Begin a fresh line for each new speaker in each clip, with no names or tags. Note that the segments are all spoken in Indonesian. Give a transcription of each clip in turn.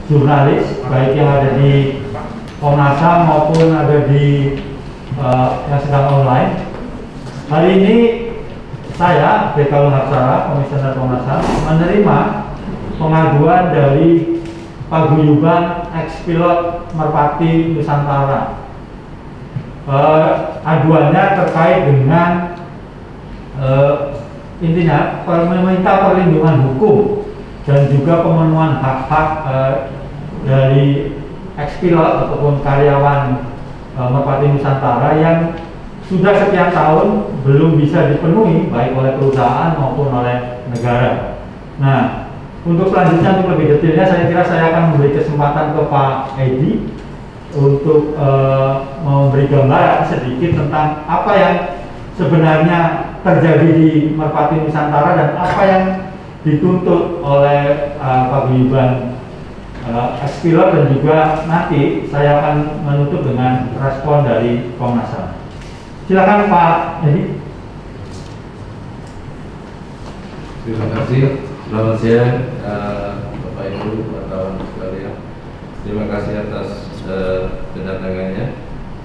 jurnalis, baik yang ada di Komnas HAM maupun ada di yang sedang online. Hari ini saya, BK Luharsara, Komisioner Komnas HAM, menerima pengaduan dari paguyuban ex-pilot Merpati Nusantara. Aduannya terkait dengan intinya meminta perlindungan hukum dan juga pemenuhan hak-hak dari ex-pilot ataupun karyawan Merpati Nusantara yang sudah sekian tahun belum bisa dipenuhi baik oleh perusahaan maupun oleh negara. Nah, untuk selanjutnya untuk lebih detailnya saya kira saya akan memberi kesempatan ke Pak Edi untuk memberi gambaran sedikit tentang apa yang sebenarnya terjadi di Merpati Nusantara dan apa yang dituntut oleh paguyuban ex-pilot, dan juga nanti saya akan menutup dengan respon dari Komnas HAM. Silakan Pak Edi.
Terima kasih. Selamat siang Bapak Ibu wartawan sekalian. Terima kasih atas kedatangannya.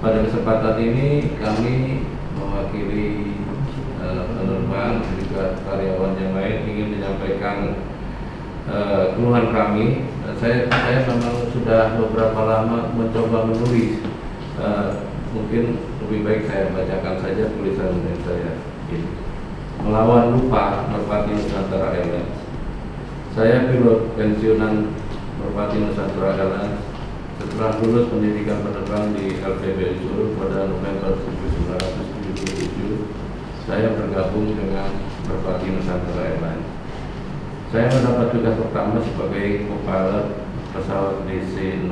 Pada kesempatan ini kami mewakili penerbang dan juga karyawan yang lain ingin menyampaikan keluhan kami. Saya memang sudah beberapa lama mencoba menulis. Mungkin lebih baik saya bacakan saja tulisan dari saya ini. Melawan lupa Merpati Nusantara Airlines. Saya pilot pensiunan Merpati Nusantara Airlines. Setelah lulus pendidikan penerbang di LPBU Solo pada November 1977, saya bergabung dengan Merpati Nusantara Airlines. Saya mendapat tugas pertama sebagai co-pilot pesawat DC-6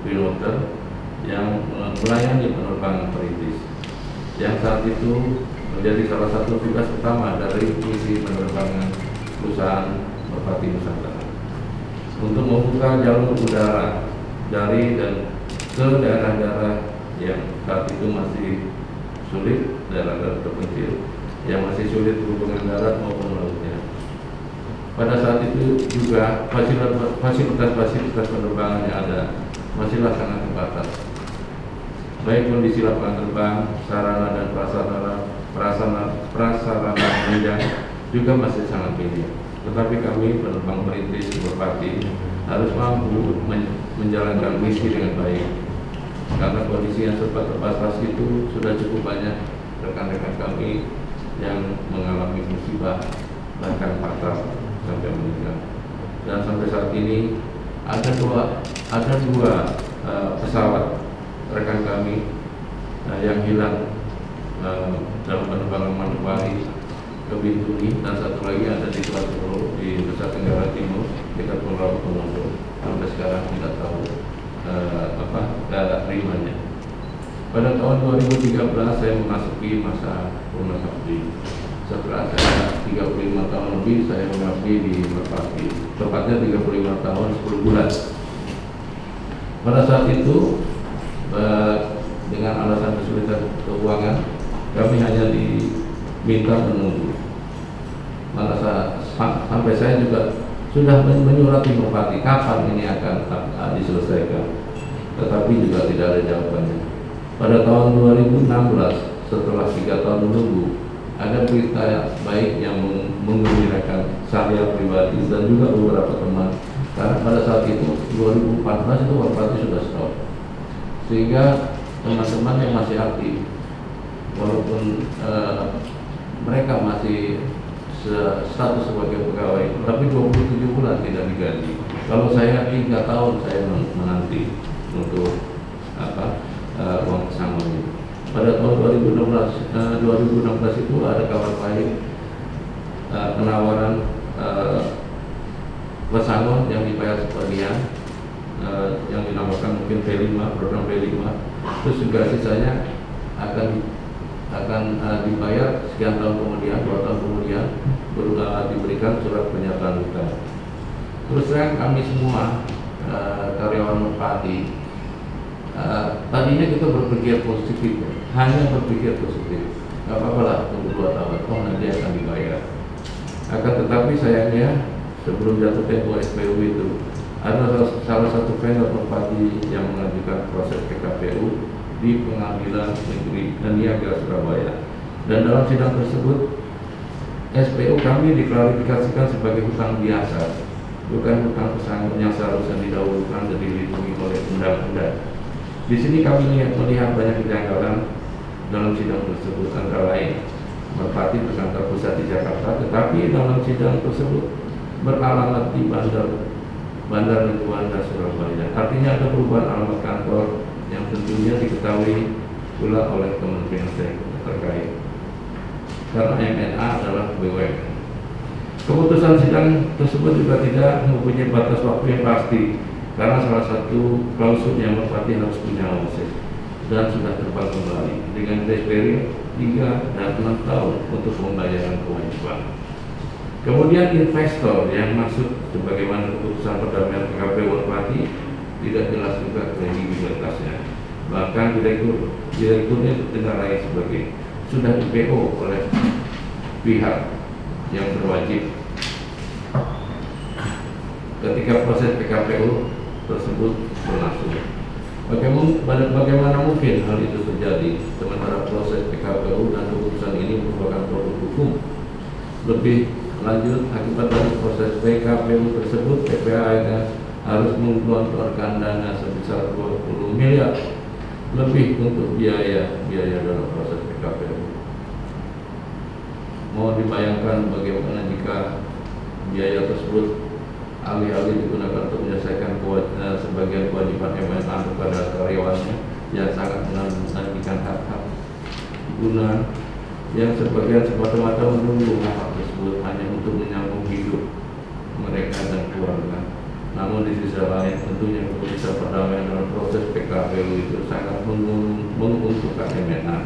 Piloter yang melayani penerbangan perintis, yang saat itu menjadi salah satu tugas utama dari misi penerbangan perusahaan Merpati Nusantara untuk membuka jalur udara dari dan ke daerah-daerah yang saat itu masih sulit, daerah-daerah terpencil yang masih sulit hubungan darat maupun lautnya. Pada saat itu juga fasilitas penerbangan yang ada masihlah sangat terbatas. Baik kondisi lapangan terbang, sarana dan prasarana penunjang juga masih sangat minim. Tetapi kami penerbang perintis Merpati harus mampu menjalankan misi dengan baik. Karena kondisi yang serba terbatas itu sudah cukup banyak rekan-rekan kami yang mengalami musibah, bahkan fatal sampai meninggal. Dan sampai saat ini ada dua pesawat rekan kami yang hilang dalam penerbangan manuvari ke Bintuni, dan satu lagi ada di Selat Solo di Nusa Tenggara Timur dekat Pulau Komodo. Sampai sekarang tidak tahu kerimanya. Pada tahun 2013 saya memasuki masa purnabakti. Setelah saya 35 tahun lebih saya mengabdi di Merpati, tepatnya 35 tahun 10 bulan. Pada saat itu dengan alasan kesulitan keuangan, kami hanya diminta menunggu. Sampai saya juga sudah menyurati Merpati kapan ini akan diselesaikan, tetapi juga tidak ada jawabannya. Pada tahun 2016, setelah 3 tahun menunggu, ada berita baik yang mengembirakan saya pribadi dan juga beberapa teman. Karena pada saat itu 2014 itu Merpati sudah stop, sehingga teman-teman yang masih aktif, walaupun mereka masih status sebagai pegawai, tapi 27 bulan tidak digaji. Kalau saya 3 tahun saya menanti untuk uang pesangonnya. Pada tahun 2016 itu ada kabar baik, penawaran pesangon yang dibayar sebagian, yang dinamakan mungkin P5, program P5. Terus juga sisanya akan dibayar sekian tahun kemudian, 2 tahun kemudian diberikan surat pernyataan hutang. Terus terang kami semua karyawan Merpati tadinya kita berpikir positif, hanya berpikir positif. Gak apa-apa lah, tunggu 2 tahun, nanti akan dibayar. Akan tetapi sayangnya sebelum jatuh tempo SPU itu ada salah satu Merpati yang mengajukan proses PKPU di Pengadilan Negeri Niaga Surabaya. Dan dalam sidang tersebut SPU kami diklarifikasikan sebagai hutang biasa, bukan hutang pesangon yang seharusnya didahulukan dan dilindungi oleh undang-undang. Di sini kami melihat banyak kejanggalan dalam sidang tersebut, antara lain Merpati berkantor pusat di Jakarta, tetapi dalam sidang tersebut beralamat di Bandar Juanda Surabaya. Artinya ada perubahan alamat kantor yang tentunya diketahui pula oleh kementerian terkait, karena MNA adalah BUMN. Keputusan sidang tersebut juga tidak mempunyai batas waktu yang pasti, karena salah satu klausulnya Merpati harus punya omset dan sudah terbang kembali dengan grace period 3 dan 6 tahun untuk pembayaran kewajiban. Kemudian investor yang masuk sebagaimana keputusan perdamaian PKPU Merpati tidak jelas juga kredibilitasnya. Bahkan direkturnya ditengarai sebagai sudah di-PO oleh pihak yang berwajib ketika proses PKPU tersebut berlangsung. Bagaimana mungkin hal itu terjadi sementara proses PKPU dan keputusan ini merupakan produk hukum? Lebih lanjut, akibat dari proses PKPU tersebut, PPAN harus menggelontorkan dana sebesar 20 miliar lebih untuk biaya dalam proses PKPU. Mau dibayangkan bagaimana jika biaya tersebut alih-alih digunakan untuk menyelesaikan sebagian kewajiban MNA kepada karyawannya yang sangat menantikan hak-hak guna yang sebagian semata-mata menunggu hak tersebut hanya untuk menyambung hidup mereka dan keluarga. Namun di sisi lain tentunya keputusan perdamaian dalam proses PKPU itu sangat menguntungkan MNA,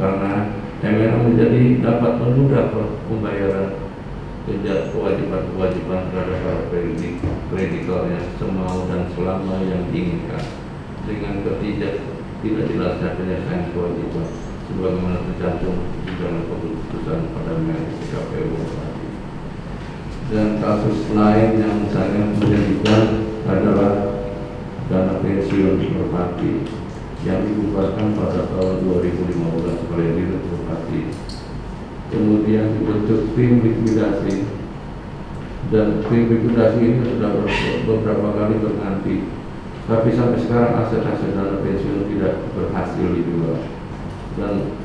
karena MNA menjadi dapat menunda pembayaran kewajiban terhadap para kreditornya semau dan selama yang diinginkan dengan tidak jelasnya penyelesaian kewajiban sebagaimana tercantum di dalam keputusan perdamaian PKPU. Dan kasus lain yang sangat menyedihkan adalah dana pensiun Merpati yang dibubarkan pada tahun 2015 oleh Dirut Merpati. Kemudian dibentuk tim likuidasi, dan tim likuidasi ini sudah beberapa kali berganti, tapi sampai sekarang aset-aset dana pensiun tidak berhasil dijual. Dan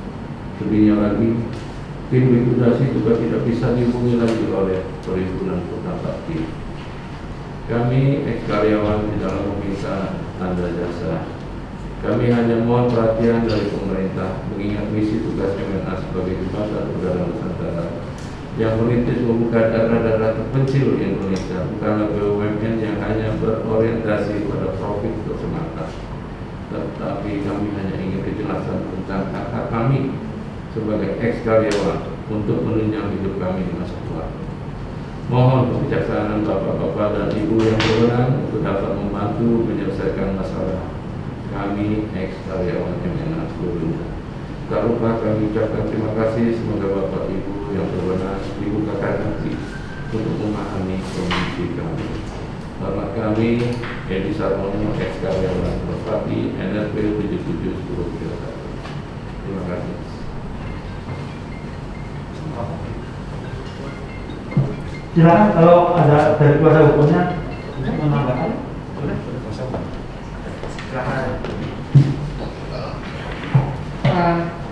sedihnya lagi, tim likuidasi juga tidak bisa dihubungi lagi oleh perhimpunan hutang bakti. Kami ex-karyawan di dalam meminta tanda jasa. Kami hanya mohon perhatian dari pemerintah mengingat misi tugas MNA sebagai jembatan udara Nusantara yang merintis membuka daerah-daerah terpencil Indonesia, bukanlah BUMN yang hanya berorientasi pada profit semata. Tetapi kami hanya ingin kejelasan tentang hak-hak kami sebagai ex-karyawan untuk menunjang hidup kami di masa tua. Mohon kebijaksanaan Bapak-bapak dan Ibu yang berwenang untuk dapat membantu menyelesaikan masalah kami ex-karyawan MNA seluruhnya. Tak lupa kami ucapkan terima kasih, semoga Bapak Ibu yang berwenang dibukakan hati untuk memahami kondisi kami. Hormat kami, Edi Sarmono, ex-karyawan Merpati, NRP 7710. Terima kasih.
Silakan kalau ada dari kuasa hukumnya untuk menambahkan.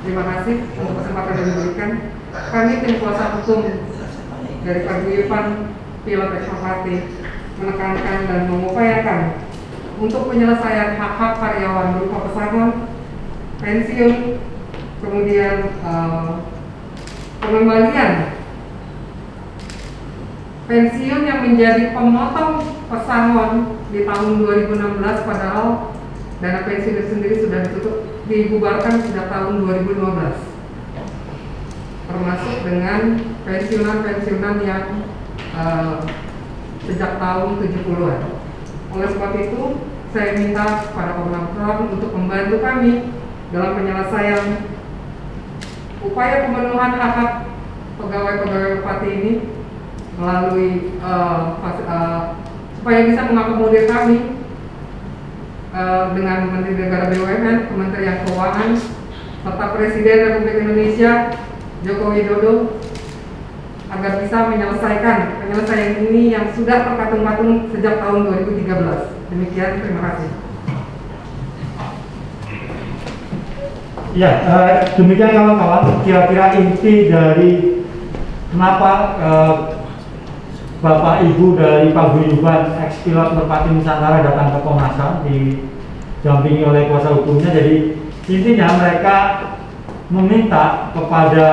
Terima kasih untuk kesempatan yang diberikan. Kami tim kuasa hukum dari Paguyuban Pilot Merpati menekankan dan mengupayakan untuk penyelesaian hak-hak karyawan berupa pesangon, pensiun, kemudian pengembalian pensiun yang menjadi pemotong pesangon di tahun 2016, padahal dana pensiun sendiri sudah dibubarkan sejak tahun 2015, termasuk dengan pensiunan yang sejak tahun 70-an. Oleh sebab itu, saya minta kepada Komnas HAM untuk membantu kami dalam penyelesaian upaya pemenuhan hak-hak pegawai-pegawai Merpati ini melalui supaya bisa mengakomodir kami dengan Menteri Negara BUMN, Kementerian Keuangan, serta Presiden Republik Indonesia Joko Widodo agar bisa menyelesaikan penyelesaian ini yang sudah terkatung-katung sejak tahun 2013. Demikian, terima kasih.
Ya, demikian kawan-kawan, kira-kira inti dari kenapa Bapak Ibu dari Paguyuban ex-pilot Merpati Nusantara datang ke Komnas HAM didampingi oleh kuasa hukumnya. Jadi intinya mereka meminta kepada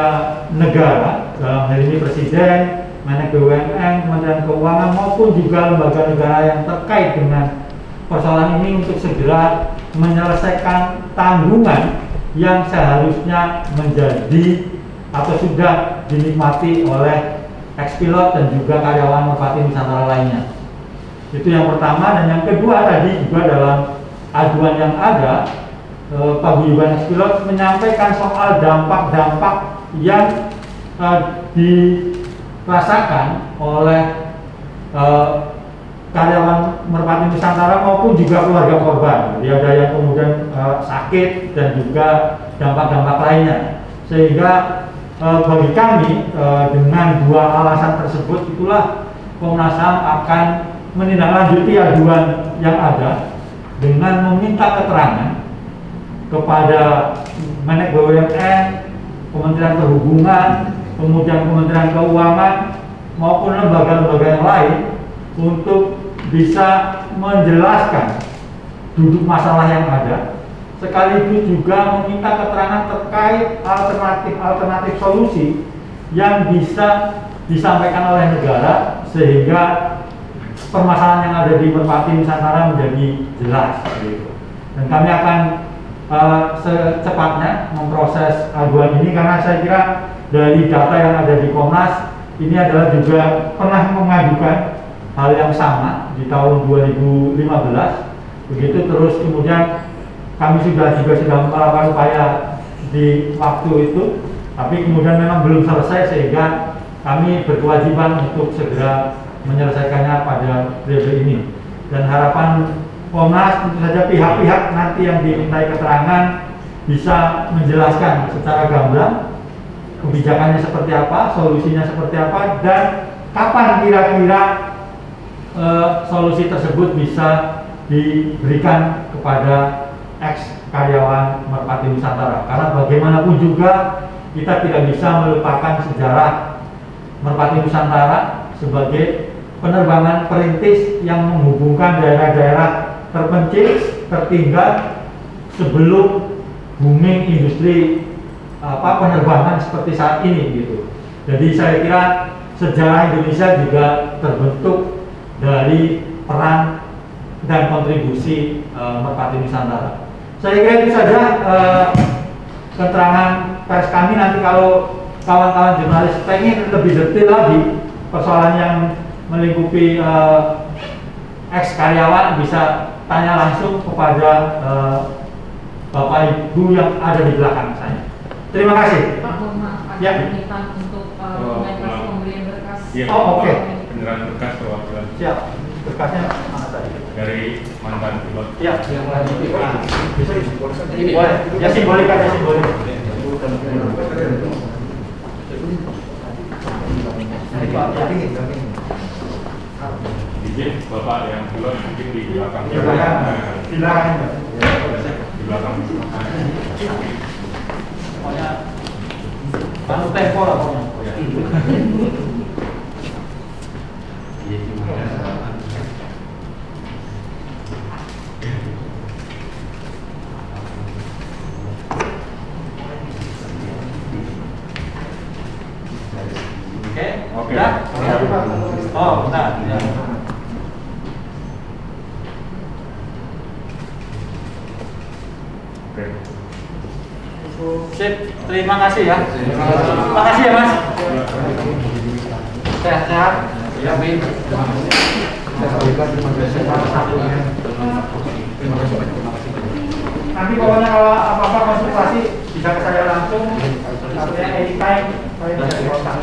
negara, dalam hal ini Presiden, Menko BUMN, Kementerian Keuangan maupun juga lembaga negara yang terkait dengan persoalan ini untuk segera menyelesaikan tanggungan yang seharusnya menjadi atau sudah dinikmati oleh ex-pilot dan juga karyawan Merpati Nusantara lainnya. Itu yang pertama. Dan yang kedua tadi juga dalam aduan yang ada, Paguyuban ex-pilot menyampaikan soal dampak-dampak yang dirasakan oleh karyawan Merpati Nusantara maupun juga keluarga korban. Jadi ada yang kemudian sakit dan juga dampak-dampak lainnya. Sehingga bagi kami dengan dua alasan tersebut itulah Komnas HAM akan menindaklanjuti aduan yang ada dengan meminta keterangan kepada Menko BUMN, Kementerian Perhubungan, kemudian Kementerian Keuangan maupun lembaga-lembaga yang lain untuk bisa menjelaskan duduk masalah yang ada, sekaligus juga meminta keterangan terkait alternatif solusi yang bisa disampaikan oleh negara sehingga permasalahan yang ada di Merpati Nusantara menjadi jelas. Dan kami akan secepatnya memproses aduan ini karena saya kira dari data yang ada di Komnas ini adalah juga pernah mengadukan hal yang sama di tahun 2015. Begitu terus kemudian kami juga melakukan upaya di waktu itu, tapi kemudian memang belum selesai sehingga kami berkewajiban untuk segera menyelesaikannya pada periode ini. Dan harapan Komnas tentu saja pihak-pihak nanti yang dimintai keterangan bisa menjelaskan secara gamblang kebijakannya seperti apa, solusinya seperti apa, dan kapan kira-kira solusi tersebut bisa diberikan kepada ex karyawan Merpati Nusantara. Karena bagaimanapun juga kita tidak bisa melupakan sejarah Merpati Nusantara sebagai penerbangan perintis yang menghubungkan daerah-daerah terpencil, tertinggal sebelum booming industri penerbangan seperti saat ini gitu. Jadi saya kira sejarah Indonesia juga terbentuk dari peran dan kontribusi Merpati Nusantara. Saya kira itu saja keterangan pers kami. Nanti kalau kawan-kawan jurnalis pengen lebih detail lagi persoalan yang melingkupi ex karyawan bisa tanya langsung kepada Bapak Ibu yang ada di belakang saya. Terima kasih.
Pak, mohon maaf, ada
Ya.
permintaan untuk komunikasi pemberian berkas.
Iya,
Oh, oke.
Penyerahan berkas perwakilan
Siap. Berkasnya mana tadi?
dari mantan pilot.
Ya, yang lanjuti. Bisa boleh. Ya simbolik aja simbolik.
Izin Bapak yang pilot mungkin di belakang.
Di belakang. Di belakang.
Di belakang.
Pokoknya bantu tempo lah pokoknya. Oke. Ya? Oh, bentar. Ya.
Oke.
Sip, terima kasih ya. Terima kasih ya Mas. Sehat-sehat. Ya, Bin. Nanti pokoknya kalau apa-apa konsultasi bisa ke saya langsung. Artinya anytime saya bisa dikontak.